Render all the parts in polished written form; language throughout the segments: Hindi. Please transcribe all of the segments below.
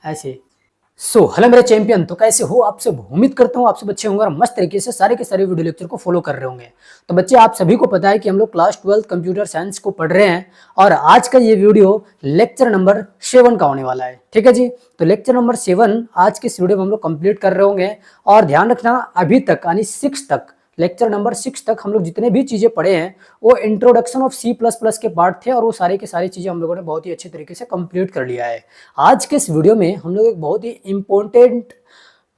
ऐसे। हेलो मेरे चैंपियन, तो कैसे हो आप सब? उम्मीद करता हूँ आप सब अच्छे होंगे और मस्त तरीके से सारे के सारे वीडियो लेक्चर को फॉलो कर रहे होंगे। तो बच्चे, आप सभी को पता है कि हम लोग क्लास 12 कंप्यूटर साइंस को पढ़ रहे हैं और आज का ये वीडियो लेक्चर नंबर 7 का होने वाला है। ठीक है जी। तो लेक्चर नंबर 7 आज के इस वीडियो में हम लोग कंप्लीट कर रहे होंगे। और ध्यान रखना, अभी तक यानी 6 तक, लेक्चर नंबर 6 तक हम लोग जितने भी चीजें पढ़े हैं वो इंट्रोडक्शन ऑफ C++ के पार्ट थे और वो सारे के सारी चीजें हम लोगों ने बहुत ही अच्छे तरीके से कंप्लीट कर लिया है। आज के इस वीडियो में हम लोग एक बहुत ही इंपॉर्टेंट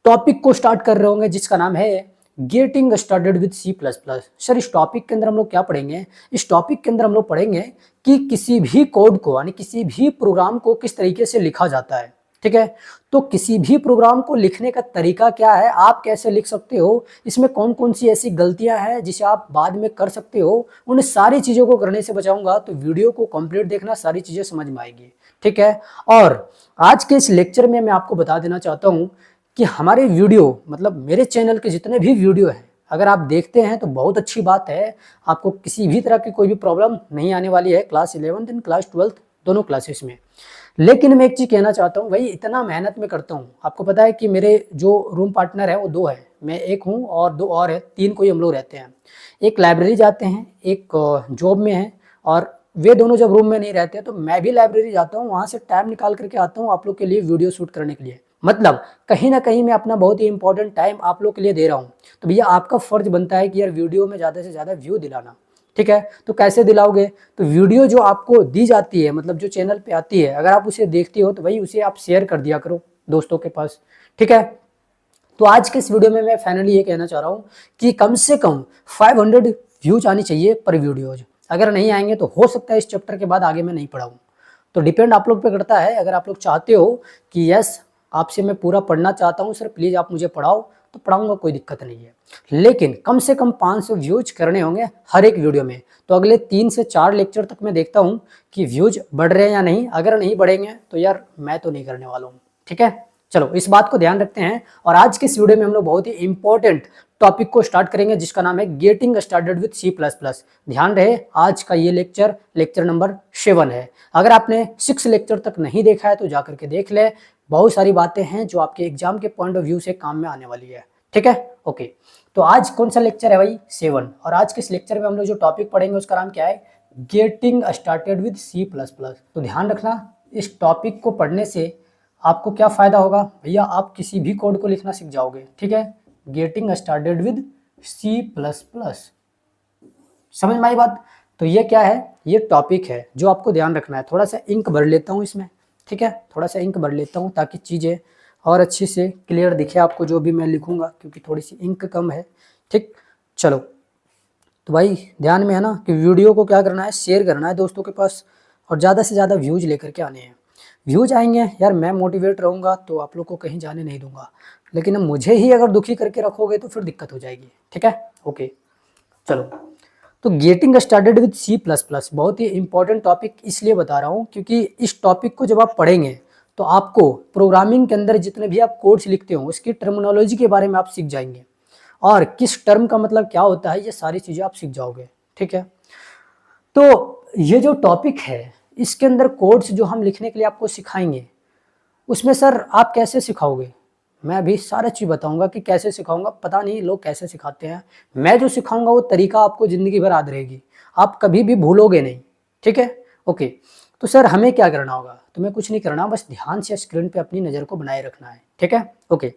टॉपिक को स्टार्ट कर रहे होंगे जिसका नाम है getting started with C++। Sir, इस टॉपिक के अंदर हम लोग क्या पढ़ेंगे? इस टॉपिक के अंदर हम लोग पढ़ेंगे कि किसी भी कोड को यानी किसी भी प्रोग्राम को किस तरीके से लिखा जाता है। ठीक है। तो किसी भी प्रोग्राम को लिखने का तरीका क्या है, आप कैसे लिख सकते हो, इसमें कौन कौन सी ऐसी गलतियां हैं जिसे आप बाद में कर सकते हो, उन सारी चीजों को करने से बचाऊंगा। तो वीडियो को कंप्लीट देखना, सारी चीजें समझ में आएगी। ठीक है। और आज के इस लेक्चर में मैं आपको बता देना चाहता हूं कि हमारे वीडियो मतलब मेरे चैनल के जितने भी वीडियो हैं, अगर आप देखते हैं तो बहुत अच्छी बात है। आपको किसी भी तरह की कोई भी प्रॉब्लम नहीं आने वाली है class 11th and class 12th दोनों क्लासेस में। लेकिन मैं एक चीज कहना चाहता हूँ भाई, इतना मेहनत मैं करता हूँ। आपको पता है कि मेरे जो रूम पार्टनर है वो 2 है, मैं एक हूँ और 2 और है, 3 कोई हम लोग रहते हैं। एक लाइब्रेरी जाते हैं, एक जॉब में है। और वे दोनों जब रूम में नहीं रहते तो मैं भी लाइब्रेरी जाता हूँ, वहां से टाइम निकाल करके आता हूँ आप लोग के लिए वीडियो शूट करने के लिए। मतलब कहीं ना कहीं मैं अपना बहुत ही इंपॉर्टेंट टाइम आप लोग के लिए दे रहा हूँ। तो भैया आपका फर्ज बनता है कि यार वीडियो में ज़्यादा से ज़्यादा व्यू दिलाना। ठीक है। तो कैसे दिलाओगे? तो वीडियो जो आपको दी जाती है, मतलब जो चैनल पे आती है, अगर आप उसे देखते हो तो भाई उसे आप शेयर कर दिया करो दोस्तों के पास। ठीक है। तो आज के इस वीडियो में मैं फाइनली ये कहना चाह रहा हूँ कि कम से कम 500 व्यूज आनी चाहिए पर वीडियोज। अगर नहीं आएंगे तो हो सकता है इस चैप्टर के बाद आगे मैं नहीं पढ़ाऊँ। तो डिपेंड आप लोग पे करता है। अगर आप लोग चाहते हो कि यस, आपसे मैं पूरा पढ़ना चाहता हूँ सर, प्लीज़ आप मुझे पढ़ाओ, तो पढ़ाऊंगा, कोई दिक्कत नहीं है। लेकिन कम से कम 500 व्यूज करने होंगे हर एक वीडियो में। तो अगले 3 से 4 लेक्चर तक मैं देखता हूँ कि व्यूज बढ़ रहे हैं या नहीं। अगर नहीं बढ़ेंगे तो यार मैं तो नहीं करने वाला हूँ। ठीक है। चलो, इस बात को ध्यान रखते हैं। और आज के इस वीडियो में हम लोग बहुत ही इंपॉर्टेंट टॉपिक को स्टार्ट करेंगे जिसका नाम है गेटिंग स्टार्टेड विद C++। ध्यान रहे, आज का ये लेक्चर नंबर 7 है। अगर आपने 6 लेक्चर तक नहीं देखा है तो जाकर के देख ले। बहुत सारी बातें हैं जो आपके एग्जाम के पॉइंट ऑफ व्यू से काम में आने वाली है। ठीक है। ओके। तो आज कौन सा लेक्चर है भाई? 7। और आज के इस लेक्चर में हम लोग जो टॉपिक पढ़ेंगे उसका नाम क्या है? Getting started with C++। तो ध्यान रखना, इस टॉपिक को पढ़ने से आपको क्या फायदा होगा भैया? आप किसी भी कोड को लिखना सीख जाओगे। ठीक है। Getting started with C++। समझ में आई बात? तो ये क्या है? ये टॉपिक है जो आपको ध्यान रखना है। थोड़ा सा इंक भर लेता हूँ इसमें। ठीक है। थोड़ा सा इंक भर लेता हूँ ताकि चीज़ें और अच्छी से क्लियर दिखे आपको जो भी मैं लिखूंगा, क्योंकि थोड़ी सी इंक कम है। ठीक। चलो, तो भाई ध्यान में है ना कि वीडियो को क्या करना है? शेयर करना है दोस्तों के पास और ज़्यादा से ज़्यादा व्यूज लेकर के आने हैं। व्यूज आएंगे यार, मैं मोटिवेट रहूँगा तो आप लोग को कहीं जाने नहीं दूंगा। लेकिन मुझे ही अगर दुखी करके रखोगे तो फिर दिक्कत हो जाएगी। ठीक है। ओके। चलो, तो गेटिंग स्टार्टेड विद C++ बहुत ही इंपॉर्टेंट टॉपिक इसलिए बता रहा हूँ क्योंकि इस टॉपिक को जब आप पढ़ेंगे तो आपको प्रोग्रामिंग के अंदर जितने भी आप कोड्स लिखते हो उसकी टर्मिनोलॉजी के बारे में आप सीख जाएंगे और किस टर्म का मतलब क्या होता है, ये सारी चीज़ें आप सीख जाओगे। ठीक है। तो ये जो टॉपिक है इसके अंदर कोड्स जो हम लिखने के लिए आपको सिखाएंगे, उसमें सर आप कैसे सिखाओगे? मैं अभी सारा चीज़ बताऊंगा कि कैसे सिखाऊंगा। पता नहीं लोग कैसे सिखाते हैं। मैं जो सिखाऊंगा वो तरीका आपको ज़िंदगी भर याद रहेगी, आप कभी भी भूलोगे नहीं। ठीक है। ओके। तो सर हमें क्या करना होगा? तुम्हें कुछ नहीं करना, बस ध्यान से स्क्रीन पे अपनी नज़र को बनाए रखना है। ठीक है। ओके।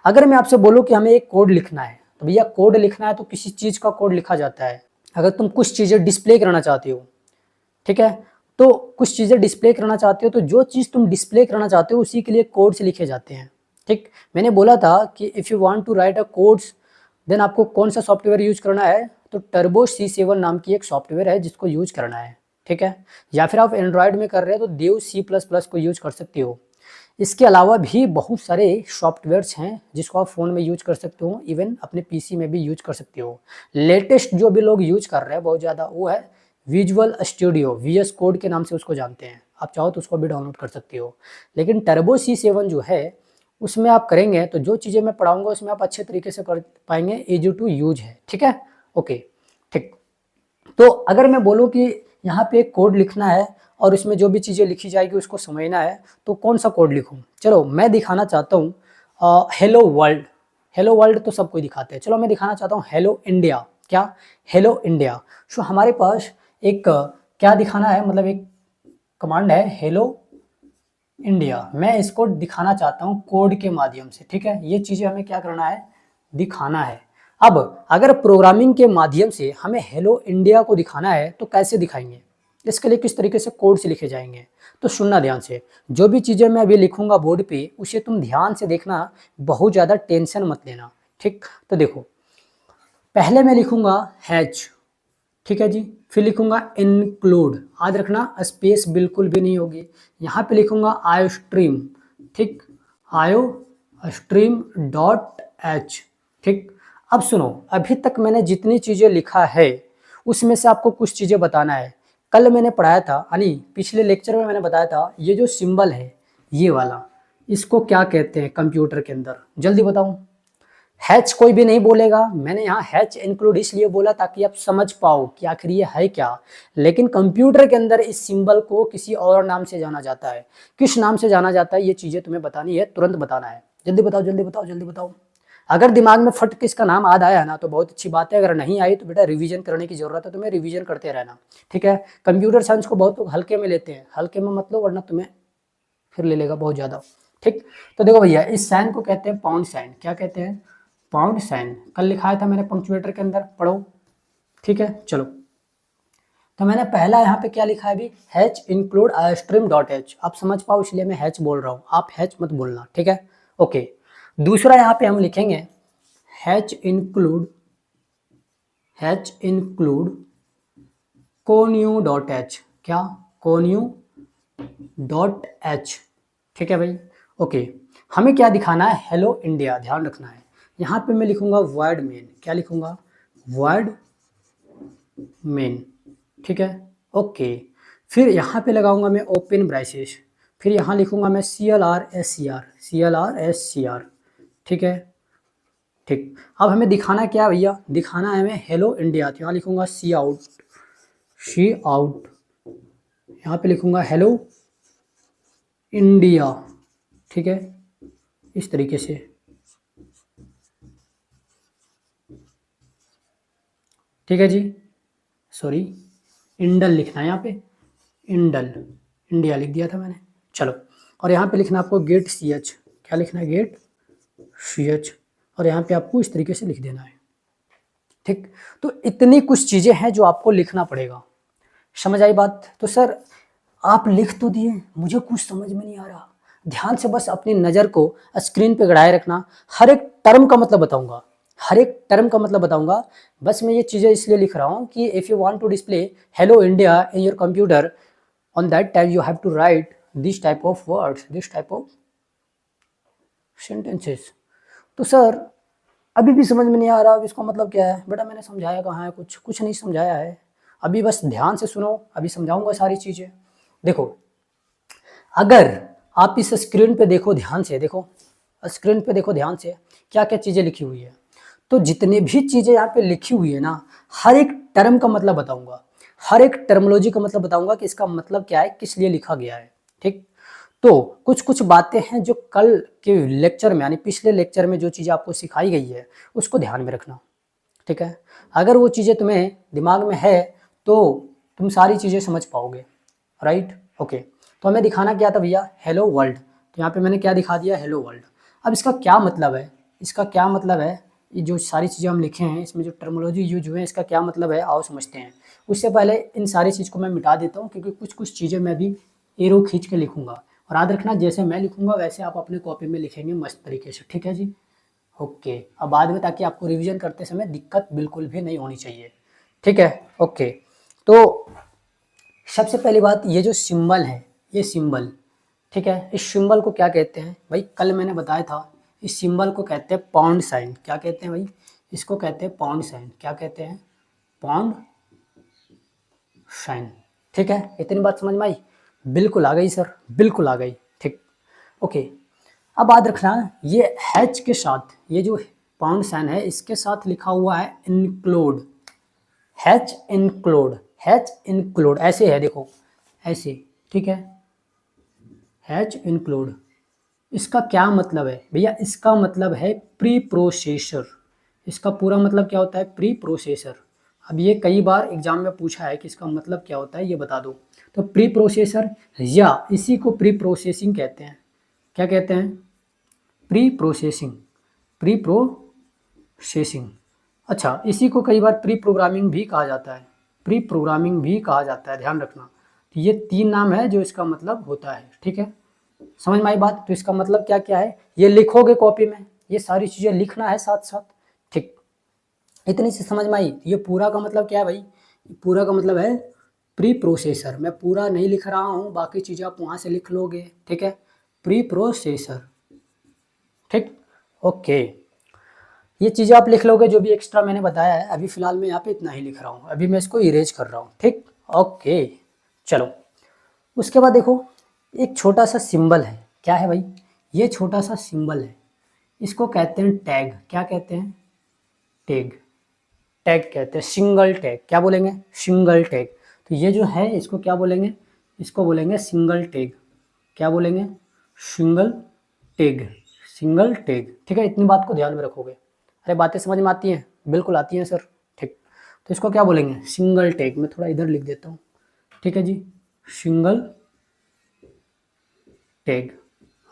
अगर मैं आपसे बोलूँ कि हमें एक कोड लिखना है, तो भैया कोड लिखना है तो किसी चीज़ का कोड लिखा जाता है। अगर तुम कुछ चीज़ें डिस्प्ले करना चाहते हो, ठीक है, तो कुछ चीज़ें डिस्प्ले करना चाहते हो तो जो चीज़ तुम डिस्प्ले करना चाहते हो उसी के लिए कोड्स लिखे जाते हैं। ठीक। मैंने बोला था कि if you want to write a codes then आपको कौन सा सॉफ्टवेयर यूज करना है? तो टर्बो C7 नाम की एक सॉफ्टवेयर है जिसको यूज करना है। ठीक है। या फिर आप एंड्रॉयड में कर रहे हो तो देव C++ को यूज कर सकते हो। इसके अलावा भी बहुत सारे सॉफ्टवेयर्स हैं जिसको आप फ़ोन में यूज कर सकते हो, इवन अपने PC में भी यूज कर सकते हो। लेटेस्ट जो भी लोग यूज कर रहे हैं बहुत ज़्यादा वो है विजुअल स्टूडियो, VS कोड के नाम से उसको जानते हैं। आप चाहो तो उसको भी डाउनलोड कर सकते हो। लेकिन टर्बो C7 जो है उसमें आप करेंगे तो जो चीज़ें मैं पढ़ाऊंगा उसमें आप अच्छे तरीके से कर पाएंगे, इजी टू यूज है। ठीक है। ओके। ठीक। तो अगर मैं बोलूँ कि यहाँ पे एक कोड लिखना है और उसमें जो भी चीज़ें लिखी जाएगी उसको समझना है, तो कौन सा कोड लिखूँ? चलो मैं दिखाना चाहता हूँ हेलो वर्ल्ड। हेलो वर्ल्ड तो सबको दिखाते हैं, चलो मैं दिखाना चाहता हूँ हेलो इंडिया। क्या? Hello India. सो हमारे पास एक क्या दिखाना है, मतलब एक कमांड है हेलो इंडिया। मैं इसको दिखाना चाहता हूँ कोड के माध्यम से, ठीक है। ये चीज़ें हमें क्या करना है? दिखाना है। अब अगर प्रोग्रामिंग के माध्यम से हमें हेलो इंडिया को दिखाना है तो कैसे दिखाएंगे? इसके लिए किस तरीके से कोड से लिखे जाएंगे? तो सुनना ध्यान से, जो भी चीज़ें मैं अभी लिखूंगा बोर्ड पे उसे तुम ध्यान से देखना, बहुत ज़्यादा टेंशन मत लेना, ठीक। तो देखो, पहले मैं लिखूंगा हैच, ठीक है जी। फिर लिखूंगा इंक्लूड, याद रखना स्पेस बिल्कुल भी नहीं होगी। यहाँ पे लिखूंगा आयो स्ट्रीम, ठीक, आयो स्ट्रीम डॉट एच, ठीक। अब सुनो, अभी तक मैंने जितनी चीज़ें लिखा है उसमें से आपको कुछ चीज़ें बताना है। कल मैंने पढ़ाया था, यानी पिछले लेक्चर में मैंने बताया था, ये जो सिंबल है ये वाला, इसको क्या कहते हैं कंप्यूटर के अंदर? जल्दी बताऊं। हैच कोई भी नहीं बोलेगा, मैंने यहाँ हैच इंक्लूड इसलिए बोला ताकि आप समझ पाओ कि आखिर ये है क्या। लेकिन कंप्यूटर के अंदर इस सिंबल को किसी और नाम से जाना जाता है। किस नाम से जाना जाता है ये चीज़ें तुम्हें बतानी है, तुरंत बताना है। जल्दी बताओ जल्दी बताओ जल्दी बताओ। अगर दिमाग में फट के इसका नाम याद आया ना तो बहुत अच्छी बात है, अगर नहीं आई तो बेटा रिवीजन करने की जरूरत है, तुम्हें रिवीजन करते रहना, ठीक है। कंप्यूटर साइंस को बहुत लोग हल्के में लेते हैं, हल्के में मतलब, वरना तुम्हें फिर ले लेगा बहुत ज़्यादा, ठीक। तो देखो भैया, इस साइन को कहते हैं पाउंड साइन। क्या कहते हैं? Pound sign. कल लिखाया था मैंने पंक्चुएटर के अंदर, पढ़ो, ठीक है। चलो, तो मैंने पहला यहाँ पे क्या लिखा है अभी? Hatch include stream dot H. आप समझ पाओ इसलिए मैं हैच बोल रहा हूँ, आप हैच मत बोलना, ठीक है, ओके। दूसरा यहाँ पे हम लिखेंगे hatch include conio dot H. क्या? कोन्यू डॉट एच, ठीक है भाई, ओके। हमें क्या दिखाना है? हेलो इंडिया, ध्यान रखना है। यहाँ पे मैं लिखूंगा वर्ड मेन। क्या लिखूंगा? वर्ड मेन, ठीक है, ओके। फिर यहाँ पे लगाऊंगा मैं ओपन ब्राइसेस। फिर यहाँ लिखूंगा मैं CLRSCR, ठीक है, ठीक। अब हमें दिखाना क्या है भैया? दिखाना है हमें हेलो इंडिया। तो यहाँ लिखूंगा सी आउट, यहाँ पे लिखूंगा हेलो इंडिया, ठीक है, इस तरीके से, ठीक है जी। सॉरी, इंडल लिखना है यहाँ पे, इंडल, इंडिया लिख दिया था मैंने। चलो, और यहाँ पे लिखना आपको गेट CH। क्या लिखना है? Get CH। और यहाँ पे आपको इस तरीके से लिख देना है, ठीक। तो इतनी कुछ चीज़ें हैं जो आपको लिखना पड़ेगा। समझ आई बात? तो सर आप लिख तो दिए, मुझे कुछ समझ में नहीं आ रहा। ध्यान से बस अपनी नज़र को स्क्रीन पे गड़ाए रखना। हर एक टर्म का मतलब बताऊंगा, हर एक टर्म का मतलब बताऊंगा। बस मैं ये चीज़ें इसलिए लिख रहा हूँ कि if you want to display hello India in your computer, on that time you have to write this type of words, this type of sentences। तो सर अभी भी समझ में नहीं आ रहा, अब इसका मतलब क्या है? बेटा मैंने समझाया कहाँ है? कुछ नहीं समझाया है अभी, बस ध्यान से सुनो, अभी समझाऊंगा सारी चीज़ें। देखो, अगर आप इस स्क्रीन पे देखो, ध्यान से देखो, स्क्रीन पे देखो ध्यान से, क्या क्या चीज़ें लिखी हुई है। तो जितने भी चीज़ें यहाँ पे लिखी हुई है ना, हर एक टर्म का मतलब बताऊंगा, हर एक टर्मोलॉजी का मतलब बताऊंगा कि इसका मतलब क्या है, किस लिए लिखा गया है, ठीक। तो कुछ कुछ बातें हैं जो कल के लेक्चर में, यानी पिछले लेक्चर में जो चीज़ें आपको सिखाई गई है उसको ध्यान में रखना, ठीक है। अगर वो चीज़ें तुम्हें दिमाग में है तो तुम सारी चीज़ें समझ पाओगे, राइट, ओके। तो हमें दिखाना क्या था भैया? Hello world. तो यहाँ पे मैंने क्या दिखा दिया? Hello world. अब इसका क्या मतलब है? इसका क्या मतलब है? ये जो सारी चीज़ें हम लिखे हैं इसमें जो टर्मोलॉजी यूज हुए हैं, इसका क्या मतलब है, आओ समझते हैं। उससे पहले इन सारी चीज़ को मैं मिटा देता हूँ, क्योंकि कुछ कुछ चीज़ें मैं भी एरो खींच के लिखूंगा, और याद रखना जैसे मैं लिखूंगा वैसे आप अपने कॉपी में लिखेंगे मस्त तरीके से, ठीक है जी, ओके। अब बाद में, ताकि आपको रिवीजन करते समय दिक्कत बिल्कुल भी नहीं होनी चाहिए, ठीक है, ओके। तो सबसे पहली बात, ये जो सिंबल है, ये सिंबल, ठीक है, इस सिंबल को क्या कहते हैं भाई? कल मैंने बताया था, इस सिंबल को कहते हैं पाउंड साइन। क्या कहते हैं भाई? इसको कहते हैं पाउंड साइन। क्या कहते हैं? पाउंड साइन, ठीक है। इतनी बात समझ में आई? बिल्कुल आ गई सर, बिल्कुल आ गई, ठीक, ओके। अब याद रखना, ये हैच के साथ, ये जो पाउंड साइन है इसके साथ लिखा हुआ है include, hatch include, hatch include, ऐसे है देखो, ऐसे ठीक है, हैच इंक्लूड, इसका क्या मतलब है भैया? इसका मतलब है प्री प्रोसेसर। इसका पूरा मतलब क्या होता है? Pre processor. अब ये कई बार एग्जाम में पूछा है कि इसका मतलब क्या होता है, ये बता दो। तो प्री प्रोसेसर या इसी को प्री प्रोसेसिंग कहते हैं। क्या कहते हैं? Pre processing, pre processing. अच्छा, इसी को कई बार प्री प्रोग्रामिंग भी कहा जाता है, प्री प्रोग्रामिंग भी कहा जाता है, ध्यान रखना। तो ये 3 नाम है जो इसका मतलब होता है, ठीक है। समझ में आई बात? तो इसका मतलब क्या क्या है ये लिखोगे कॉपी में, ये सारी चीज़ें लिखना है साथ साथ, ठीक। इतनी सी समझ में आई? ये पूरा का मतलब क्या है भाई? पूरा का मतलब है प्री प्रोसेसर। मैं पूरा नहीं लिख रहा हूँ, बाकी चीज़ें आप वहाँ से लिख लोगे, ठीक है। प्री प्रोसेसर, ठीक, ओके। ये चीज़ें आप लिख लोगे जो भी एक्स्ट्रा मैंने बताया है। अभी फ़िलहाल मैं यहाँ पे इतना ही लिख रहा हूँ, अभी मैं इसको इरेज कर रहा हूँ, ठीक, ओके। चलो, उसके बाद देखो, एक छोटा सा सिंबल है। क्या है भाई? ये छोटा सा सिंबल है, इसको कहते हैं टैग। क्या कहते हैं? टैग। टैग कहते हैं, सिंगल टैग। क्या बोलेंगे? Single tag. तो ये जो है इसको क्या बोलेंगे? इसको बोलेंगे सिंगल टैग। क्या बोलेंगे? सिंगल टैग, सिंगल टैग, ठीक है। इतनी बात को ध्यान में रखोगे। अरे बातें समझ में आती हैं? बिल्कुल आती हैं सर, ठीक। तो इसको क्या बोलेंगे? Single tag. मैं थोड़ा इधर लिख देता हूँ, ठीक है जी, सिंगल टैग।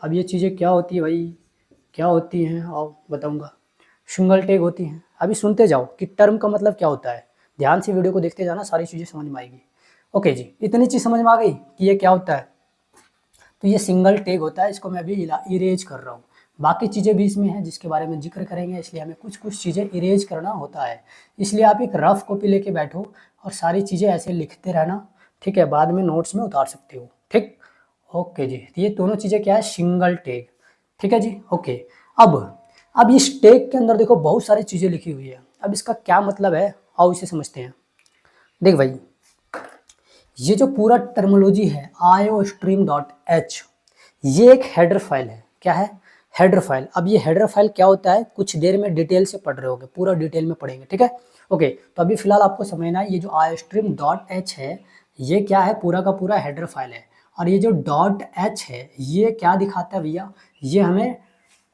अब ये चीज़ें क्या होती है भाई, क्या होती हैं आओ बताऊंगा। सिंगल टैग होती हैं। अभी सुनते जाओ कि टर्म का मतलब क्या होता है, ध्यान से वीडियो को देखते जाना, सारी चीज़ें समझ में आएगी। ओके जी, इतनी चीज़ समझ में आ गई कि ये क्या होता है। तो ये सिंगल टैग होता है, इसको मैं अभी इरेज कर रहा हूँ। बाकी चीज़ें भी इसमें हैं जिसके बारे में जिक्र करेंगे, इसलिए हमें कुछ कुछ चीज़ें इरेज करना होता है। इसलिए आप एक रफ कॉपी लेके बैठो और सारी चीज़ें ऐसे लिखते रहना, ठीक है। बाद में नोट्स में उतार सकते हो, ठीक। ओके जी, तो ये दोनों चीज़ें क्या है? सिंगल टैग, ठीक है जी, ओके। अब इस टैग के अंदर देखो बहुत सारी चीज़ें लिखी हुई है। अब इसका क्या मतलब है, आओ इसे समझते हैं। देख भाई, ये जो पूरा टर्मोलॉजी है iostream.h, ये एक हेडर फाइल है। क्या है? Header file. अब ये हेडर फाइल क्या होता है, कुछ देर में डिटेल से पढ़ रहे होगे, पूरा डिटेल में पढ़ेंगे, ठीक है। ओके, तो अभी फिलहाल आपको समझना है, ये जो iostream.h है, ये क्या है? पूरा का पूरा हेडर फाइल है। और ये जो .h है, ये क्या दिखाता है भैया? ये हमें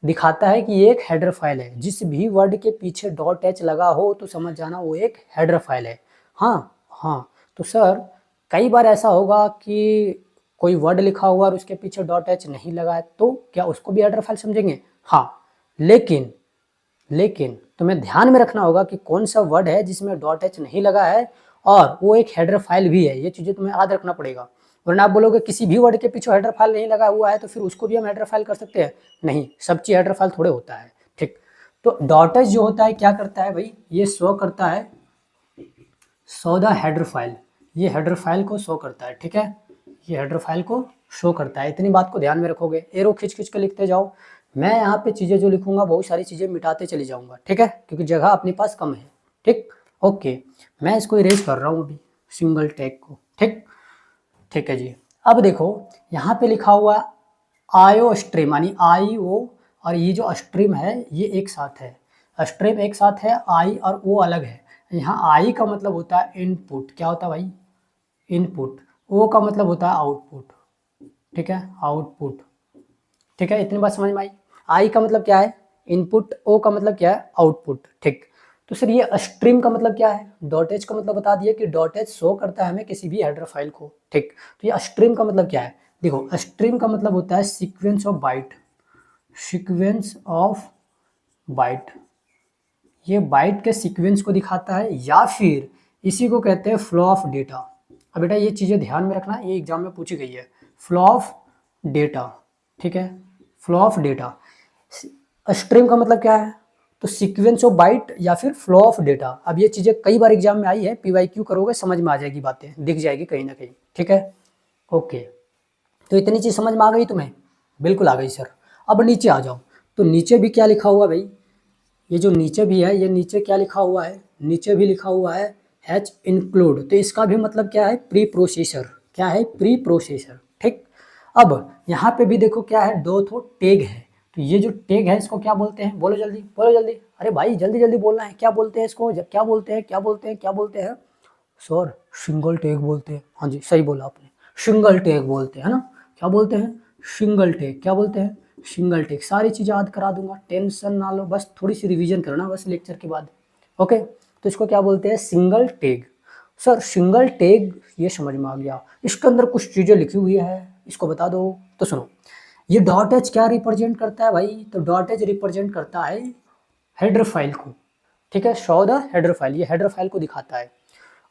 दिखाता है कि ये एक हेडर फाइल है। जिस भी वर्ड के पीछे .h लगा हो तो समझ जाना वो एक हेडर फाइल है। हाँ हाँ, तो सर कई बार ऐसा होगा कि कोई वर्ड लिखा हुआ और उसके पीछे .h नहीं लगा है, तो क्या उसको भी हेडर फाइल समझेंगे? हाँ, लेकिन लेकिन तुम्हें ध्यान में रखना होगा कि कौन सा वर्ड है जिसमें .h नहीं लगा है और वो एक हेडर फाइल भी है। ये चीज़ें तुम्हें याद रखना पड़ेगा, वरना आप बोलोगे किसी भी वर्ड के पीछे हेडर फाइल नहीं लगा हुआ है तो फिर उसको भी हम हेडर फाइल कर सकते हैं। नहीं, सब चीज़ हेडर फाइल थोड़े होता है, ठीक। तो .h जो होता है क्या करता है भाई? ये शो करता है, शो द हेडर फाइल। ये हेडर फाइल को शो करता है, ठीक है। ये हेडर फाइल को शो करता है। इतनी बात को ध्यान में रखोगे, एरो खींच खींच के लिखते जाओ। मैं यहाँ पे चीज़ें जो लिखूंगा बहुत सारी चीज़ें मिटाते चली जाऊंगा, ठीक है, क्योंकि जगह अपने पास कम है, ठीक। ओके, मैं इसको इरेज कर रहा हूँ अभी, सिंगल टैग को, ठीक। ठीक है जी। अब देखो यहाँ पे लिखा हुआ आयो स्ट्रीम, यानी आई ओ, और ये जो स्ट्रीम है ये एक साथ है। स्ट्रीम एक साथ है, आई और ओ अलग है। यहाँ आई का मतलब होता है इनपुट। क्या होता है भाई? इनपुट। ओ का मतलब होता है आउटपुट, ठीक है, आउटपुट, ठीक है। इतनी बात समझ में आई? आई का मतलब क्या है? इनपुट। ओ का मतलब क्या है? आउटपुट, ठीक। तो सर ये स्ट्रीम का मतलब क्या है? .h का मतलब बता दिया कि .h शो करता है हमें किसी भी हेडर फाइल को, ठीक। तो ये स्ट्रीम का मतलब क्या है? देखो, स्ट्रीम का मतलब होता है sequence of bite, sequence of bite. ये बाइट के सीक्वेंस को दिखाता है, या फिर इसी को कहते हैं फ्लो ऑफ डेटा। अब बेटा ये चीज़ें ध्यान में रखना, ये एग्जाम में पूछी गई है। फ्लो ऑफ डेटा, ठीक है, फ्लो ऑफ डेटा। स्ट्रीम का मतलब क्या है? तो सीक्वेंस ऑफ बाइट या फिर फ्लो ऑफ डेटा। अब ये चीज़ें कई बार एग्जाम में आई है, PYQ करोगे समझ में आ जाएगी, बातें दिख जाएगी कहीं ना कहीं, ठीक है। ओके, तो इतनी चीज़ समझ में आ गई तुम्हें? बिल्कुल आ गई सर। अब नीचे आ जाओ, तो नीचे भी क्या लिखा हुआ भाई? ये जो नीचे भी है, ये नीचे क्या लिखा हुआ है? नीचे भी लिखा हुआ है हैच इंक्लूड। तो इसका भी मतलब क्या है? Pre processor. क्या है? प्री प्रोसेसर, ठीक। अब यहाँ पे भी देखो क्या है? दो ठो टैग है। तो ये जो टैग है इसको क्या बोलते हैं? बोलो जल्दी, बोलो जल्दी। अरे भाई जल्दी जल्दी बोलना है, क्या बोलते हैं इसको? क्या बोलते हैं, क्या बोलते हैं, क्या बोलते हैं? सर सिंगल टैग बोलते हैं। हाँ जी, सही बोला आपने, सिंगल टेक बोलते हैं ना, क्या बोलते हैं, सिंगल टेक, क्या बोलते हैं, सिंगल टेक। सारी चीज़ें याद करा दूंगा, टेंशन ना लो, बस थोड़ी सी रिवीजन करना बस लेक्चर के बाद। ओके, तो इसको क्या बोलते हैं, single tag. Sir single tag ये समझ में आ गया, इसके अंदर कुछ चीज़ें लिखी हुई है, इसको बता दो। तो सुनो, ये डॉट एच क्या रिप्रेजेंट करता है भाई, तो डॉट एच रिप्रेजेंट करता है हेडर फाइल को, ठीक है, शो द हेडर फाइल, ये हेडर फाइल को दिखाता है।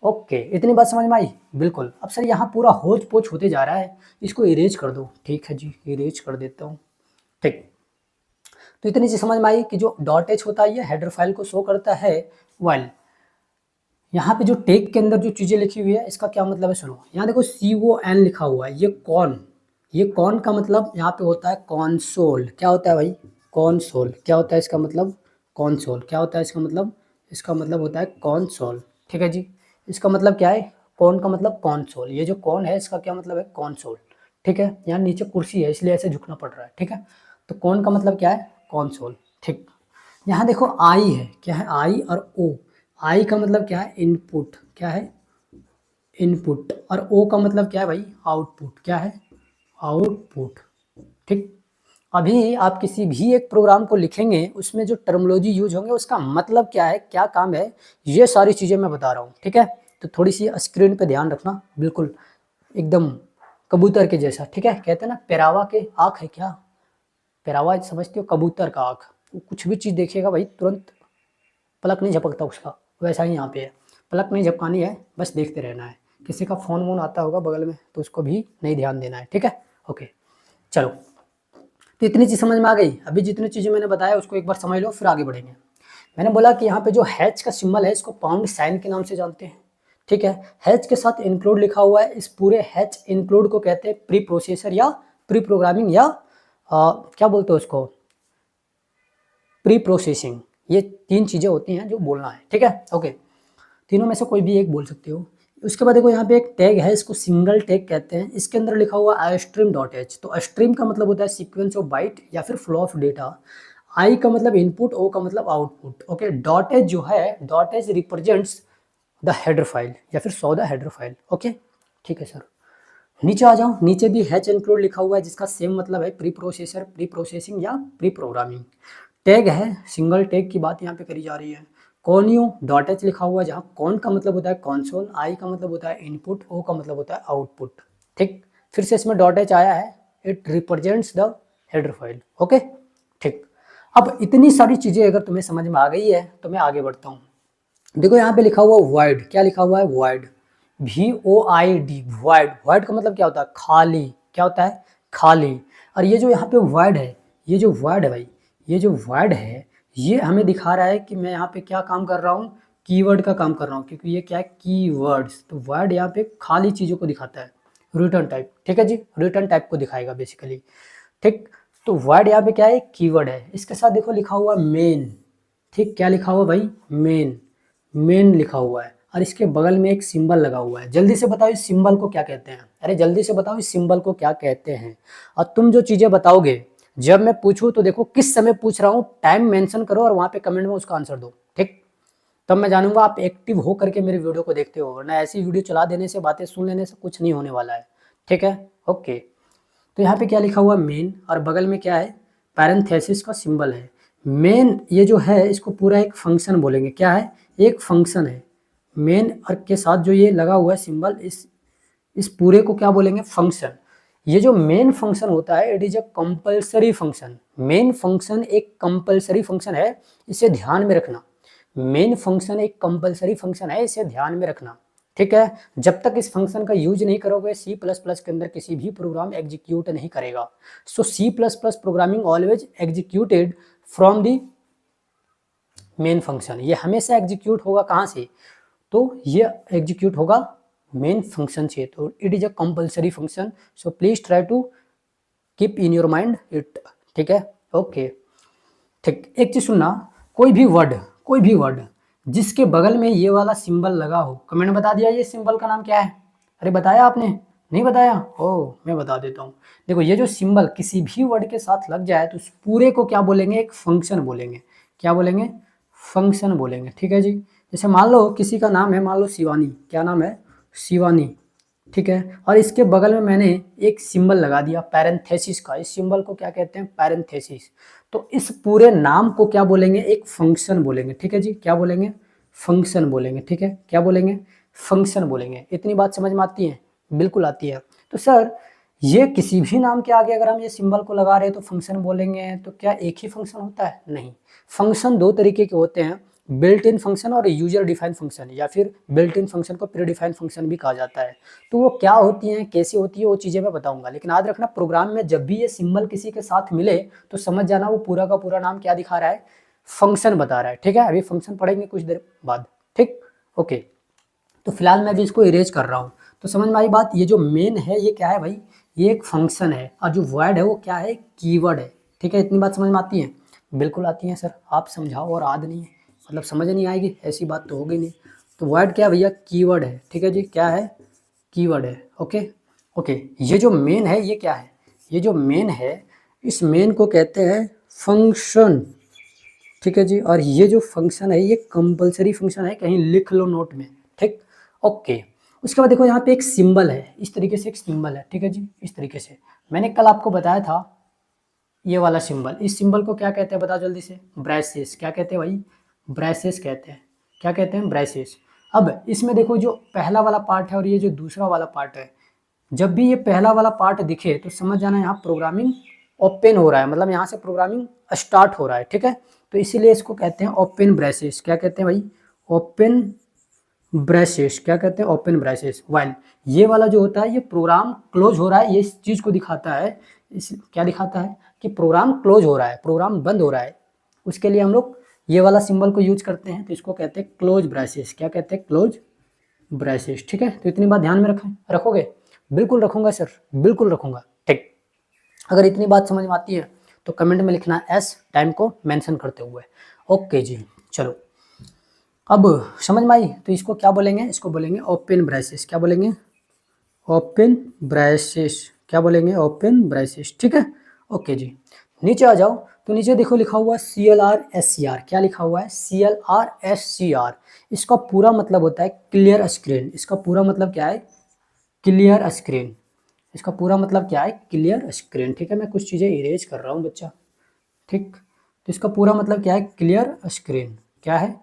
ओके, इतनी बात समझ में आई, बिल्कुल। अब सर यहाँ पूरा होच पोच होते जा रहा है, इसको इरेज कर दो, ठीक है जी, इरेज कर देता हूँ, ठीक। तो इतनी चीज समझ में आई कि जो डॉट एच होता है ये हेडर फाइल को शो करता है, वाइल यहाँ पे जो टेक के अंदर जो चीज़ें लिखी हुई है इसका क्या मतलब है, सुनो। यहाँ देखो CON लिखा हुआ है, ये कॉन का मतलब यहाँ पे होता है कॉन्सोल। क्या होता है भाई, कॉन्सोल। क्या होता है इसका मतलब, कॉन्सोल। क्या होता है इसका मतलब, इसका मतलब होता है कॉन्सोल, ठीक है जी। इसका मतलब क्या है, कॉन का मतलब कॉन्सोल, ये जो कॉन है इसका क्या मतलब है, कॉन्सोल, ठीक है। यहाँ नीचे कुर्सी है इसलिए ऐसे झुकना पड़ रहा है, ठीक है। तो कॉन का मतलब क्या है, कॉन्सोल, ठीक। यहाँ देखो आई है, क्या है, आई और ओ। आई का मतलब क्या है, इनपुट, क्या है, इनपुट। और ओ का मतलब क्या है भाई, आउटपुट, क्या है, आउटपुट, ठीक। अभी आप किसी भी एक प्रोग्राम को लिखेंगे उसमें जो टर्मिनोलॉजी यूज होंगे उसका मतलब क्या है, क्या काम है, ये सारी चीज़ें मैं बता रहा हूँ, ठीक है। तो थोड़ी सी स्क्रीन पे ध्यान रखना, बिल्कुल एकदम कबूतर के जैसा, ठीक है। कहते हैं ना पेरावा के आँख है, क्या पेरावा समझते हो, कबूतर का आँख, वो कुछ भी चीज़ देखेगा भाई तुरंत पलक नहीं झपकता उसका, वैसा ही यहाँ पे है, पलक नहीं झपकानी है, बस देखते रहना है। किसी का फ़ोन वोन आता होगा बगल में तो उसको भी नहीं ध्यान देना है, ठीक है। ओके, चलो, तो इतनी चीज़ समझ में आ गई। अभी जितनी चीज़ें मैंने बताया उसको एक बार समझ लो, फिर आगे बढ़ेंगे। मैंने बोला कि यहाँ पे जो हैच का सिंबल है इसको पाउंड साइन के नाम से जानते हैं, ठीक है। हैच के साथ इंक्लूड लिखा हुआ है, इस पूरे हैच इंक्लूड को कहते हैं प्री प्रोसेसर या प्री प्रोग्रामिंग या क्या बोलते हैं उसको, प्री प्रोसेसिंग। ये तीन चीज़ें होती हैं जो बोलना है, ठीक है। ओके, तीनों में से कोई भी एक बोल सकते हो। उसके बाद देखो यहाँ पे एक टैग है, इसको सिंगल टैग कहते हैं। इसके अंदर लिखा हुआ आई स्ट्रीम डॉट एच। तो स्ट्रीम का मतलब होता है सीक्वेंस ऑफ बाइट या फिर फ्लो ऑफ डेटा। आई का मतलब इनपुट, ओ का मतलब आउटपुट। ओके, डॉट एच जो है, dot H represents the header file या फिर so the header file. Okay, ठीक है सर। नीचे आ जाओ, नीचे भी हैच इंक्लूड लिखा हुआ है जिसका सेम मतलब है प्री प्रोसेसर, प्री प्रोसेसिंग या प्री प्रोग्रामिंग। टैग है, सिंगल टैग की बात यहाँ पे करी जा रही है। कॉन्यू डॉट एच लिखा हुआ है जहाँ कॉन का मतलब होता है कॉन्सोल, आई का मतलब होता है इनपुट, ओ का मतलब होता है आउटपुट, ठीक। फिर से इसमें डॉट एच आया है, it represents the header file. Okay, ठीक। अब इतनी सारी चीज़ें अगर तुम्हें समझ में आ गई है तो मैं आगे बढ़ता हूँ। देखो यहाँ पे लिखा हुआ वॉइड, क्या लिखा हुआ है, वॉइड, VOID, वॉइड। वॉइड का मतलब क्या होता है, खाली। क्या होता है, खाली। और ये जो यहाँ पे वॉइड है, ये जो वॉइड है भाई, ये जो वॉइड है ये हमें दिखा रहा है कि मैं यहाँ पे क्या काम कर रहा हूँ, कीवर्ड का काम कर रहा हूँ, क्योंकि ये क्या है, कीवर्ड्स। तो वर्ड यहाँ पे खाली चीज़ों को दिखाता है, रिटर्न टाइप, ठीक है जी, रिटर्न टाइप को दिखाएगा बेसिकली, ठीक। तो वर्ड यहाँ पे क्या है, कीवर्ड है। इसके साथ देखो लिखा हुआ मेन, ठीक, क्या लिखा हुआ भाई, मेन, मेन लिखा हुआ है। और इसके बगल में एक सिंबल लगा हुआ है। जल्दी से बताओ इस सिंबल को क्या कहते हैं, अरे जल्दी से बताओ इस सिंबल को क्या कहते हैं। और तुम जो चीज़ें बताओगे जब मैं पूछूं तो देखो किस समय पूछ रहा हूँ, टाइम मेंशन करो और वहाँ पे कमेंट में उसका आंसर दो, ठीक। तब मैं जानूंगा आप एक्टिव हो करके मेरे वीडियो को देखते हो, वरना ऐसी वीडियो चला देने से, बातें सुन लेने से कुछ नहीं होने वाला है, ठीक है। ओके, तो यहाँ पे क्या लिखा हुआ, मेन, और बगल में क्या है, पैरेंथेसिस का सिंबल है। मेन ये जो है इसको पूरा एक फंक्शन बोलेंगे, क्या है, एक फंक्शन है। मेन और के साथ जो ये लगा हुआ है सिंबल, इस पूरे को क्या बोलेंगे, फंक्शन। ये जो मेन फंक्शन होता है it is a compulsory function. Main function एक कंपल्सरी फंक्शन है, इसे ध्यान में रखना। मेन फंक्शन एक कंपल्सरी फंक्शन है, इसे ध्यान में रखना, ठीक है। जब तक इस फंक्शन का यूज नहीं करोगे C++ के अंदर किसी भी प्रोग्राम एग्जीक्यूट नहीं करेगा। सो C++ programming always executed from the main function. ये हमेशा एग्जीक्यूट होगा कहाँ से, तो ये एग्जीक्यूट होगा मेन फंक्शन से। तो it is a compulsory function, so please try to keep in your mind it, ठीक है। ओके, ठीक। एक चीज सुनना, कोई भी वर्ड जिसके बगल में ये वाला सिंबल लगा हो, कमेंट में बता दिया ये सिंबल का नाम क्या है। अरे बताया आपने, नहीं बताया, ओ मैं बता देता हूँ। देखो ये जो सिंबल किसी भी वर्ड के साथ लग जाए तो उस पूरे को क्या बोलेंगे, एक फंक्शन बोलेंगे। क्या बोलेंगे, फंक्शन बोलेंगे, ठीक है जी। जैसे मान लो किसी का नाम है, मान लो शिवानी, क्या नाम है, शिवानी, ठीक है। और इसके बगल में मैंने एक सिंबल लगा दिया पैरेंथेसिस का। इस सिंबल को क्या कहते हैं? पैरेंथेसिस। तो इस पूरे नाम को क्या बोलेंगे? एक फंक्शन बोलेंगे। ठीक है जी, क्या बोलेंगे? फंक्शन बोलेंगे। ठीक है, क्या बोलेंगे? फंक्शन बोलेंगे। इतनी बात समझ में आती है? बिल्कुल आती है। तो सर ये किसी भी नाम के आगे अगर हम ये सिंबल को लगा रहे हैं तो फंक्शन बोलेंगे, तो क्या एक ही फंक्शन होता है? नहीं, फंक्शन दो तरीके के होते हैं, बिल्ट इन फंक्शन और यूजर डिफाइंड फंक्शन, या फिर बिल्ट इन फंक्शन को प्री डिफाइंड फंक्शन भी कहा जाता है। तो वो क्या होती हैं, कैसे होती है, वो चीज़ें मैं बताऊंगा। लेकिन याद रखना, प्रोग्राम में जब भी ये सिंबल किसी के साथ मिले तो समझ जाना वो पूरा का पूरा नाम क्या दिखा रहा है? फंक्शन बता रहा है। ठीक है, अभी फंक्शन पढ़ेंगे कुछ देर बाद। ठीक, ओके। तो फिलहाल मैं भी इसको इरेज कर रहा हूँ। तो समझ में आई बात? ये जो मेन है ये क्या है भाई? ये एक फंक्शन है, और जो वर्ड है वो क्या है? कीवर्ड है। ठीक है, इतनी बात समझ में आती है? बिल्कुल आती है सर, आप समझाओ और याद नहीं है, मतलब समझ नहीं आएगी, ऐसी बात तो होगी नहीं। तो वर्ड क्या है भैया? कीवर्ड है। ठीक है जी, क्या है? कीवर्ड है। Okay okay. ये जो मेन है ये क्या है? ये जो मेन है, इस मेन को कहते हैं फंक्शन। ठीक है जी, और ये जो फंक्शन है ये कंपलसरी फंक्शन है, कहीं लिख लो नोट में। ठीक, ओके। उसके बाद देखो यहाँ पे एक सिंबल है, इस तरीके से एक सिंबल है। ठीक है जी, इस तरीके से मैंने कल आपको बताया था, ये वाला सिंबल। इस सिंबल को क्या कहते हैं बताओ जल्दी से? ब्रैसेस। क्या कहते हैं भाई? ब्रैसेस कहते हैं। क्या कहते हैं? ब्रैसेस। अब इसमें देखो, जो पहला वाला पार्ट है और ये जो दूसरा वाला पार्ट है, जब भी ये पहला वाला पार्ट दिखे तो समझ जाना यहाँ प्रोग्रामिंग ओपन हो रहा है, मतलब यहाँ से प्रोग्रामिंग स्टार्ट हो रहा है। ठीक है, तो इसीलिए इसको कहते हैं ओपन ब्रैसेस। क्या कहते हैं भाई? Open braces. क्या कहते हैं? Open braces. वाइल ये वाला जो होता है ये प्रोग्राम क्लोज हो रहा है, ये इस चीज़ को दिखाता है। इस क्या दिखाता है? कि प्रोग्राम क्लोज हो रहा है, प्रोग्राम बंद हो रहा है। उसके लिए हम लोग ये वाला सिंबल को यूज करते हैं, तो इसको कहते हैं क्लोज ब्रैसेस। क्या कहते हैं? Close braces. ठीक है, तो इतनी बात ध्यान में रखोगे? बिल्कुल रखूंगा सर, बिल्कुल रखूंगा। ठीक, अगर इतनी बात समझ में आती है तो कमेंट में लिखना एस, टाइम को मेंशन करते हुए। ओके जी, चलो अब समझ में आई। तो इसको क्या बोलेंगे? इसको बोलेंगे ओपन ब्रैसेस। क्या बोलेंगे? Open braces. क्या बोलेंगे? Open braces. ठीक है, ओके जी। नीचे आ जाओ, तो नीचे देखो लिखा हुआ CLRSCR। क्या लिखा हुआ है? CLRSCR। इसका पूरा मतलब होता है क्लियर स्क्रीन। इसका पूरा मतलब क्या है? Clear screen. इसका पूरा मतलब क्या है? Clear screen. ठीक है, मैं कुछ चीज़ें इरेज कर रहा हूँ बच्चा। ठीक, तो इसका पूरा मतलब क्या है? Clear screen. क्या है?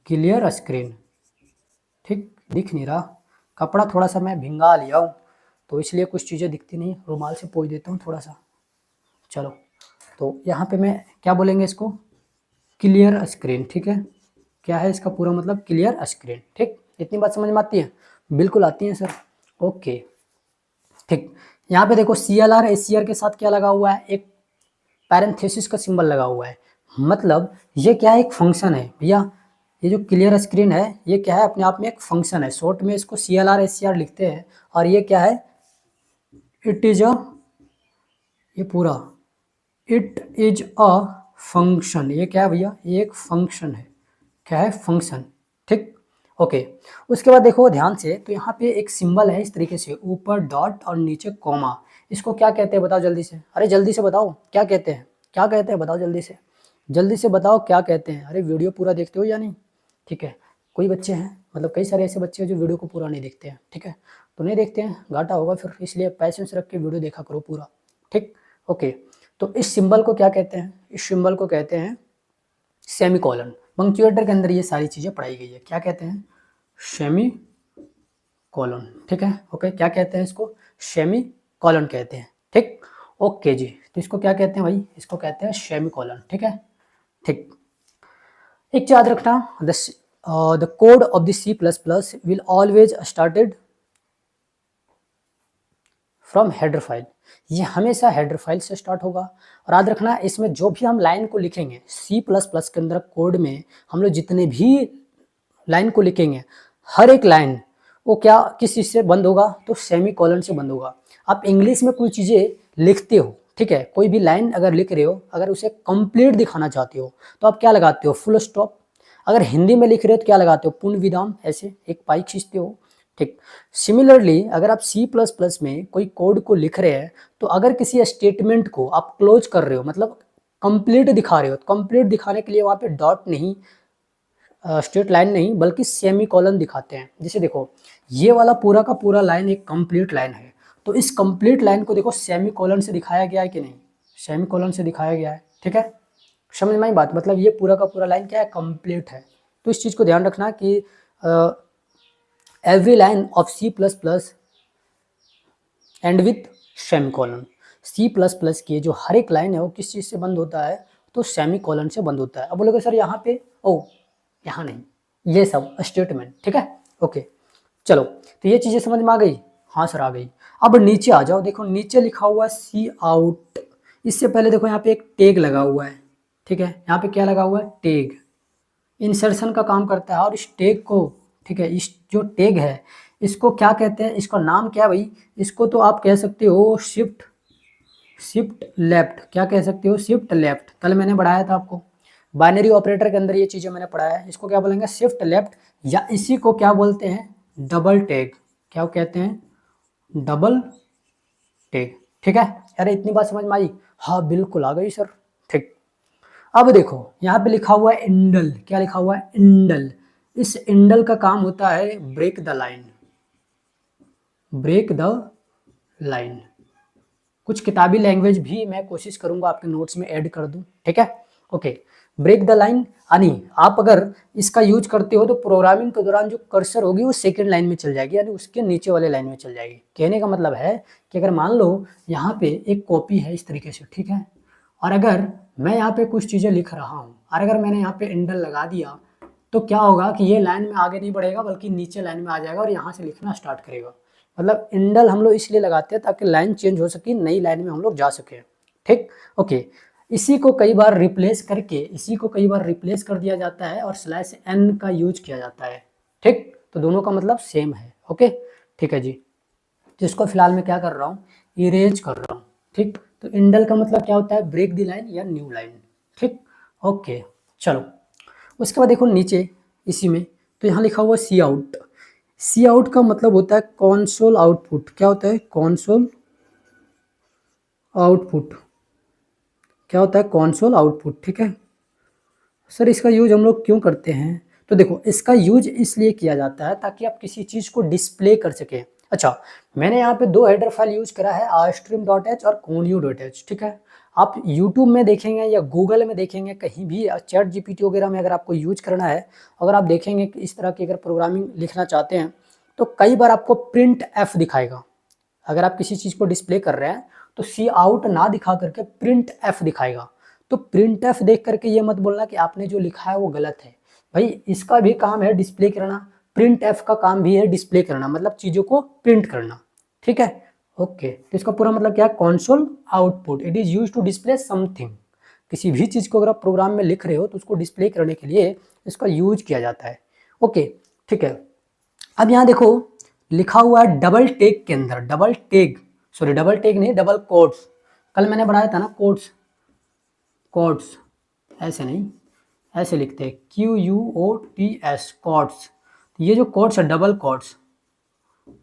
Clear screen. ठीक, दिख नहीं रहा, कपड़ा थोड़ा सा मैं भिंगा लिया हूँ तो इसलिए कुछ चीज़ें दिखती नहीं, रुमाल से पोंछ देता हूँ थोड़ा सा। चलो, तो यहाँ पे मैं क्या बोलेंगे इसको? Clear screen. ठीक है, क्या है इसका पूरा मतलब? Clear screen. ठीक, इतनी बात समझ में आती है? बिल्कुल आती है सर। ओके, ठीक। यहाँ पे देखो CLRSCR के साथ क्या लगा हुआ है? एक पैरेंथेसिस का सिंबल लगा हुआ है। मतलब ये क्या है? एक फंक्शन है भैया। ये जो क्लियर स्क्रीन है ये क्या है? अपने आप में एक फंक्शन है। शॉर्ट में इसको CLRSCR लिखते हैं। और ये क्या है? इट इज अ, ये पूरा इट इज अ फंक्शन। ये क्या है भैया? ये एक फंक्शन है। क्या है? फंक्शन। ठीक, ओके। उसके बाद देखो ध्यान से, तो यहाँ पे एक सिंबल है इस तरीके से, ऊपर डॉट और नीचे कॉमा। इसको क्या कहते हैं बताओ जल्दी से? अरे जल्दी से बताओ, क्या कहते हैं? क्या कहते हैं बताओ जल्दी से? जल्दी से बताओ क्या कहते हैं? अरे वीडियो पूरा देखते हो या नहीं? ठीक है, कोई बच्चे हैं, मतलब कई सारे ऐसे बच्चे हैं जो वीडियो को पूरा नहीं देखते हैं। ठीक है, तो नहीं देखते हैं, घाटा होगा फिर, इसलिए पैसेंस रख के वीडियो देखा करो पूरा। ठीक, ओके। तो इस सिंबल को क्या कहते हैं? इस सिंबल को कहते हैं सेमी कॉलन। पंक्चुएटर के अंदर ये सारी चीज़ें पढ़ाई गई है। क्या कहते हैं? Semi colon. ठीक है, ओके। क्या कहते हैं इसको? सेमी कॉलन कहते हैं। ठीक, ओके जी। तो इसको क्या कहते हैं भाई? इसको कहते हैं सेमी कॉलन। ठीक है, ठीक। एक चीज याद रखना, the code of the C++ will always started from header file. ये हमेशा हेडर फाइल से स्टार्ट होगा। और याद रखना, इसमें जो भी हम लाइन को लिखेंगे C++ के अंदर कोड में, हम लोग जितने भी लाइन को लिखेंगे, हर एक लाइन वो क्या किस चीज़ से बंद होगा? तो सेमी कॉलन से बंद होगा। आप इंग्लिश में कोई चीज़ें लिखते हो, ठीक है, कोई भी लाइन अगर लिख रहे हो, अगर उसे कंप्लीट दिखाना चाहते हो तो आप क्या लगाते हो? Full stop. अगर हिंदी में लिख रहे हो तो क्या लगाते हो? पूर्ण विराम, ऐसे एक पाई खींचते हो। ठीक, सिमिलरली अगर आप C++ में कोई कोड को लिख रहे हैं तो अगर किसी स्टेटमेंट को आप क्लोज कर रहे हो, मतलब कंप्लीट दिखा रहे हो, तो कंप्लीट दिखाने के लिए वहाँ पे डॉट नहीं, स्ट्रेट लाइन नहीं, बल्कि सेमी कॉलन दिखाते हैं। जैसे देखो ये वाला पूरा का पूरा लाइन एक कंप्लीट लाइन है। तो इस कंप्लीट लाइन को देखो सेमी कोलन से दिखाया गया है कि नहीं, सेमी कोलन से दिखाया गया है। ठीक है, समझ में आई बात, मतलब ये पूरा का पूरा लाइन क्या है, कंप्लीट है। तो इस चीज़ को ध्यान रखना कि every line of C plus plus end with semicolon. C plus plus की जो हर एक लाइन है वो किस चीज़ से बंद होता है, तो सेमी कोलन से बंद होता है। अब बोलोगे सर यहाँ पे, ओ यहाँ नहीं, ये सब स्टेटमेंट। ठीक है, ओके चलो, तो ये चीज़ें समझ में आ गई। हाँ सर आ गई। अब नीचे आ जाओ, देखो नीचे लिखा हुआ है सी आउट। इससे पहले देखो यहाँ पे एक टैग लगा हुआ है। ठीक है, यहाँ पे क्या लगा हुआ है, टैग इंसर्शन का काम करता है। और इस टैग को, ठीक है, इस जो टैग है इसको क्या कहते हैं, इसका नाम क्या है भाई, इसको तो आप कह सकते हो शिफ्ट लेफ्ट। क्या कह सकते हो, शिफ्ट लेफ्ट। कल मैंने पढ़ाया था आपको बाइनरी ऑपरेटर के अंदर, ये चीज़ें मैंने पढ़ाया है। इसको क्या बोलेंगे, शिफ्ट लेफ्ट, या इसी को क्या बोलते हैं, डबल टैग। क्या कहते हैं, डबल टैग। ठीक है, अरे इतनी बात समझ में आई, हाँ बिल्कुल आ गई सर। ठीक, अब देखो यहाँ पे लिखा हुआ है इंडल। क्या लिखा हुआ है, इंडल। इस इंडल का काम होता है break the line, break the line. कुछ किताबी लैंग्वेज भी मैं कोशिश करूंगा आपके नोट्स में ऐड कर दूं। ठीक है, ओके, ब्रेक द लाइन यानी आप अगर इसका यूज करते हो तो प्रोग्रामिंग के दौरान जो कर्सर होगी वो सेकंड लाइन में चल जाएगी, यानी उसके नीचे वाले लाइन में चल जाएगी। कहने का मतलब है कि अगर मान लो यहाँ पे एक कॉपी है इस तरीके से, ठीक है, और अगर मैं यहाँ पे कुछ चीज़ें लिख रहा हूँ और अगर मैंने यहाँ पे इंडल लगा दिया तो क्या होगा कि ये लाइन में आगे नहीं बढ़ेगा बल्कि नीचे लाइन में आ जाएगा और यहाँ से लिखना स्टार्ट करेगा। मतलब इंडल हम लोग इसलिए लगाते हैं ताकि लाइन चेंज हो सके, नई लाइन में हम लोग जा सके। ठीक, ओके, इसी को कई बार रिप्लेस कर दिया जाता है और स्लैश एन का यूज किया जाता है। ठीक, तो दोनों का मतलब सेम है। ओके, ठीक है जी, जिसको फिलहाल मैं क्या कर रहा हूँ, इरेज कर रहा हूँ। ठीक, तो इंडल का मतलब क्या होता है, ब्रेक द लाइन या न्यू लाइन। ठीक, ओके चलो, उसके बाद देखो नीचे इसी में, तो यहाँ लिखा हुआ सी आउट। सी आउट का मतलब होता है कॉन्सोल आउटपुट। क्या होता है, कॉन्सोल आउटपुट। क्या होता है, कॉन्सोल आउटपुट। ठीक है सर, इसका यूज हम लोग क्यों करते हैं, तो देखो इसका यूज इसलिए किया जाता है ताकि आप किसी चीज़ को डिस्प्ले कर सकें। अच्छा, मैंने यहाँ पे दो हेडर फाइल यूज करा है, rstream.h और conyu.h। ठीक है, आप YouTube में देखेंगे या गूगल में देखेंगे, कहीं भी चैट जीपीटी वगैरह में अगर आपको यूज करना है, अगर आप देखेंगे कि इस तरह की अगर प्रोग्रामिंग लिखना चाहते हैं तो कई बार आपको प्रिंट एफ दिखाएगा। अगर आप किसी चीज़ को डिस्प्ले कर रहे हैं तो सी आउट ना दिखा करके प्रिंट एफ दिखाएगा। तो प्रिंट एफ देख करके ये मत बोलना कि आपने जो लिखा है वो गलत है। भाई इसका भी काम है डिस्प्ले करना, प्रिंट एफ का काम भी है डिस्प्ले करना, मतलब चीज़ों को प्रिंट करना। ठीक है, ओके, तो इसका पूरा मतलब क्या है, console output. It is use to display something. किसी भी चीज़ को अगर आप प्रोग्राम में लिख रहे हो तो उसको डिस्प्ले करने के लिए इसका यूज किया जाता है। ओके, ठीक है, अब यहाँ देखो लिखा हुआ है डबल टेग के अंदर, डबल टेग नहीं, डबल कोट्स। कल मैंने पढ़ाया था ना, कोट्स ऐसे नहीं, ऐसे लिखते हैं QUOTS, कोट्स। ये जो कोट्स है डबल कोट्स,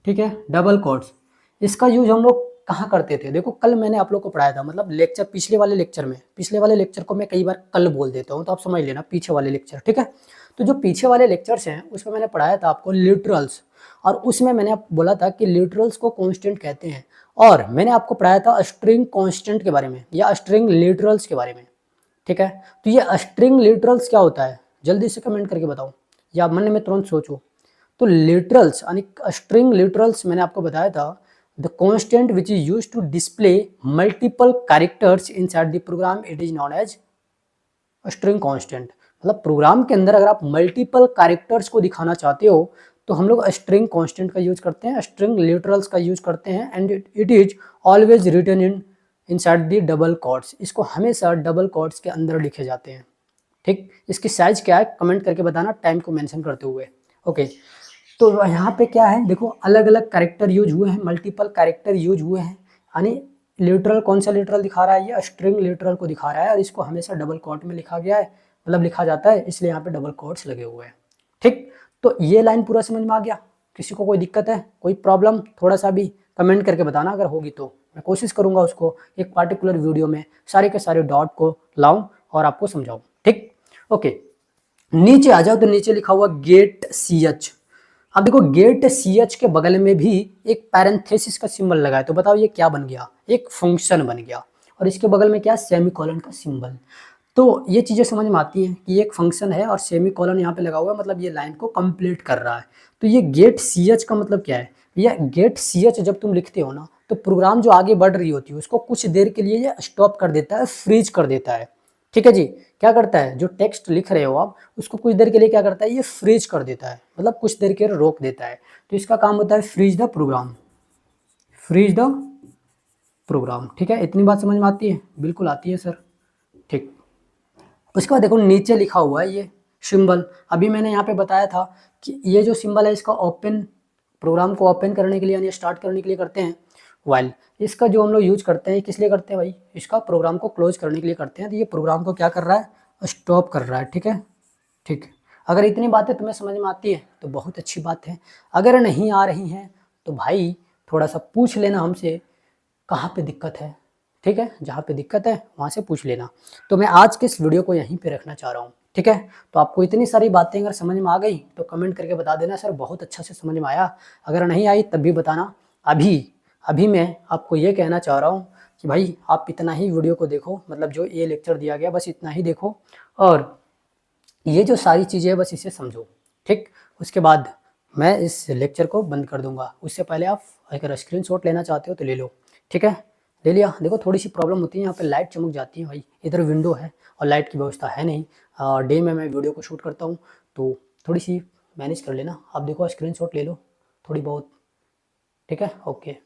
ठीक है, डबल कोट्स, इसका यूज हम लोग कहाँ करते थे, देखो कल मैंने आप लोग को पढ़ाया था, मतलब लेक्चर पिछले वाले लेक्चर को मैं कई बार कल बोल देता हूँ तो आप समझ लेना, पीछे वाले लेक्चर। ठीक है, तो जो पीछे वाले लेक्चर्स हैं उसमें मैंने पढ़ाया था आपको लिटरल्स, और उसमें मैंने बोला था कि लिटरल्स को कांस्टेंट कहते हैं, और मैंने आपको पढ़ाया था स्ट्रिंग कांस्टेंट के बारे में या स्ट्रिंग लिटरल्स के बारे में। ठीक है, तो ये स्ट्रिंग लिटरल्स क्या होता है, जल्दी से कमेंट करके बताओ या मन में तुरंत सोचो। तो लिटरल्स यानी स्ट्रिंग लिटरल्स मैंने आपको बताया था, the constant which is used to display multiple characters inside the program, it is known as string constant. मतलब प्रोग्राम के अंदर अगर आप मल्टीपल कैरेक्टर्स को दिखाना चाहते हो तो हम लोग स्ट्रिंग कांस्टेंट का यूज करते हैं, स्ट्रिंग लिटरल्स का यूज करते हैं, and it is always written inside the double quotes. इसको हमेशा डबल कोट्स के अंदर लिखे जाते हैं। ठीक, इसकी साइज क्या है कमेंट करके बताना टाइम को मेंशन करते हुए। ओके, तो यहाँ पे क्या है, देखो अलग अलग कैरेक्टर यूज हुए हैं, मल्टीपल कैरेक्टर यूज हुए हैं, यानी लिटरल कौन सा लिटरल दिखा रहा है, ये स्ट्रिंग लिटरल को दिखा रहा है, और इसको हमेशा डबल कोट में लिखा गया है, मतलब लिखा जाता है, इसलिए यहाँ पे डबल कोट्स लगे हुए हैं। ठीक, तो ये लाइन पूरा समझ में आ गया, किसी को कोई दिक्कत है, कोई प्रॉब्लम, थोड़ा सा भी कमेंट करके बताना अगर होगी तो मैं कोशिश करूंगा उसको एक पार्टिकुलर वीडियो में सारे के सारे डॉट को लाऊं और आपको समझाऊं। ठीक, ओके, नीचे आ जाओ, तो नीचे लिखा हुआ गेट CH। अब देखो गेट सी एच के बगल में भी एक पैरेंथेसिस का सिंबल लगा है, तो बताओ ये क्या बन गया, एक फंक्शन बन गया। और इसके बगल में क्या, सेमीकोलन का सिंबल। तो ये चीज़ें समझ में आती हैं कि एक फंक्शन है और सेमीकोलन यहाँ पे लगा हुआ है, मतलब ये लाइन को कंप्लीट कर रहा है। तो ये गेट सी एच का मतलब क्या है, ये गेट सी एच जब तुम लिखते हो ना, तो प्रोग्राम जो आगे बढ़ रही होती है उसको कुछ देर के लिए ये स्टॉप कर देता है, फ्रीज कर देता है। ठीक है जी, क्या करता है, जो टेक्स्ट लिख रहे हो आप उसको कुछ देर के लिए क्या करता है, ये फ्रीज कर देता है, मतलब कुछ देर के लिए रोक देता है। तो इसका काम होता है freeze the program, freeze the program. ठीक है, इतनी बात समझ में आती है, बिल्कुल आती है सर। ठीक, उसके बाद देखो नीचे लिखा हुआ है ये सिंबल, अभी मैंने यहाँ पे बताया था कि ये जो सिंबल है इसका ओपन, प्रोग्राम को ओपन करने के लिए यानी स्टार्ट करने के लिए करते हैं। वाइल इसका जो हम लोग यूज करते हैं किस लिए करते हैं भाई, इसका प्रोग्राम को क्लोज करने के लिए करते हैं। तो ये प्रोग्राम को क्या कर रहा है, स्टॉप कर रहा है। ठीक है, ठीक। अगर इतनी बातें तुम्हें समझ में आती है तो बहुत अच्छी बात है, अगर नहीं आ रही हैं तो भाई थोड़ा सा पूछ लेना हमसे कहाँ पे दिक्कत है। ठीक है, जहाँ पे दिक्कत है वहाँ से पूछ लेना। तो मैं आज के इस वीडियो को यहीं पे रखना चाह रहा हूँ। ठीक है, तो आपको इतनी सारी बातें अगर समझ में आ गई तो कमेंट करके बता देना सर बहुत अच्छा से समझ में आया, अगर नहीं आई तब भी बताना। अभी अभी मैं आपको ये कहना चाह रहा हूँ कि भाई आप इतना ही वीडियो को देखो, मतलब जो ये लेक्चर दिया गया बस इतना ही देखो, और ये जो सारी चीज़ें हैं बस इसे समझो। ठीक, उसके बाद मैं इस लेक्चर को बंद कर दूंगा। उससे पहले आप अगर स्क्रीनशॉट लेना चाहते हो तो ले लो। ठीक है, ले लिया। देखो थोड़ी सी प्रॉब्लम होती है, यहाँ पे लाइट चमक जाती है भाई, इधर विंडो है और लाइट की व्यवस्था है नहीं। डे में मैं वीडियो को शूट करता हूँ तो थोड़ी सी मैनेज कर लेना। आप देखो स्क्रीनशॉट ले लो थोड़ी बहुत। ठीक है, ओके,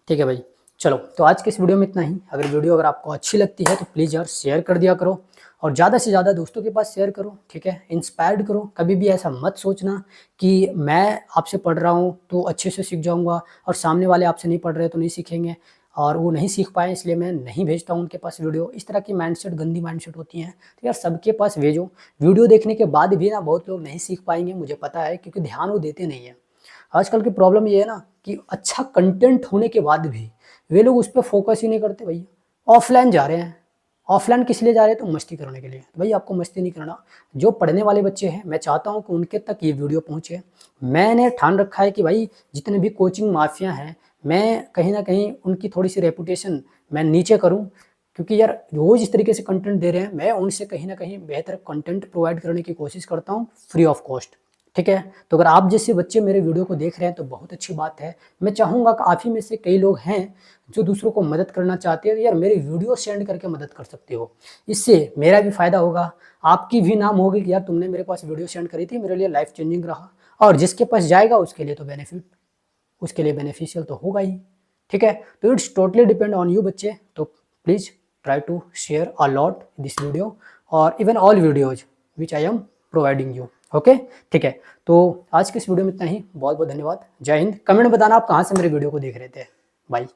ठीक है भाई। चलो, तो आज के इस वीडियो में इतना ही। अगर आपको अच्छी लगती है तो प्लीज़ यार शेयर कर दिया करो और ज़्यादा से ज़्यादा दोस्तों के पास शेयर करो। ठीक है, इंस्पायर्ड करो। कभी भी ऐसा मत सोचना कि मैं आपसे पढ़ रहा हूँ तो अच्छे से सीख जाऊँगा और सामने वाले आपसे नहीं पढ़ रहे तो नहीं सीखेंगे और वो नहीं सीख पाए इसलिए मैं नहीं भेजता हूँ उनके पास वीडियो। इस तरह की माइंडसेट, गंदी माइंडसेट होती हैं। तो यार सबके पास भेजो। वीडियो देखने के बाद भी ना बहुत लोग नहीं सीख पाएंगे, मुझे पता है, क्योंकि ध्यान वो देते नहीं हैं। आजकल की प्रॉब्लम ये है ना कि अच्छा कंटेंट होने के बाद भी वे लोग उस पर फोकस ही नहीं करते। भैया ऑफलाइन जा रहे हैं, ऑफलाइन किस लिए जा रहे हैं, तो मस्ती करने के लिए। तो भाई आपको मस्ती नहीं करना। जो पढ़ने वाले बच्चे हैं मैं चाहता हूँ कि उनके तक ये वीडियो पहुँचे। मैंने ठान रखा है कि भाई जितने भी कोचिंग माफिया हैं मैं कहीं ना कहीं उनकी थोड़ी सी रेपुटेशन मैं नीचे करूँ, क्योंकि यार वो जिस तरीके से कंटेंट दे रहे हैं मैं उनसे कहीं ना कहीं बेहतर कंटेंट प्रोवाइड करने की कोशिश करता हूँ फ्री ऑफ कॉस्ट। ठीक है, तो अगर आप जैसे बच्चे मेरे वीडियो को देख रहे हैं तो बहुत अच्छी बात है। मैं चाहूँगा कि आप ही में से कई लोग हैं जो दूसरों को मदद करना चाहते हैं, तो यार मेरी वीडियो सेंड करके मदद कर सकते हो। इससे मेरा भी फ़ायदा होगा, आपकी भी नाम होगी कि यार तुमने मेरे पास वीडियो सेंड करी थी, मेरे लिए लाइफ चेंजिंग रहा। और जिसके पास जाएगा उसके लिए तो बेनिफिट, उसके लिए बेनिफिशियल तो होगा ही। ठीक है, तो it's totally depend on you बच्चे। तो please try to share a lot this video और even all videos which I am providing you. Okay, ठीक है, तो आज के इस वीडियो में इतना ही। बहुत बहुत धन्यवाद। जय हिंद। कमेंट बताना आप कहाँ से मेरे वीडियो को देख रहे थे। बाय।